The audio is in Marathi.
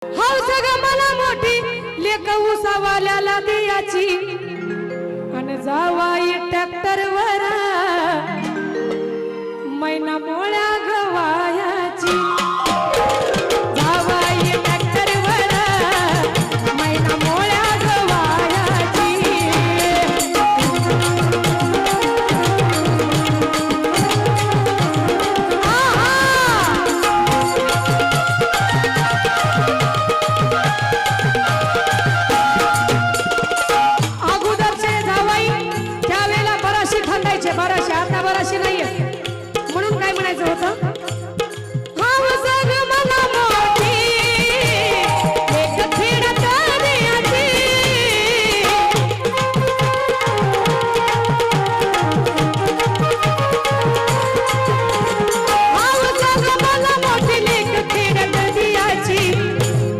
हौस ग मला मोठी लेक उसावाल्याला द्यायची आणि जावाई ट्रॅक्टर वर मैना मोळ्या गवा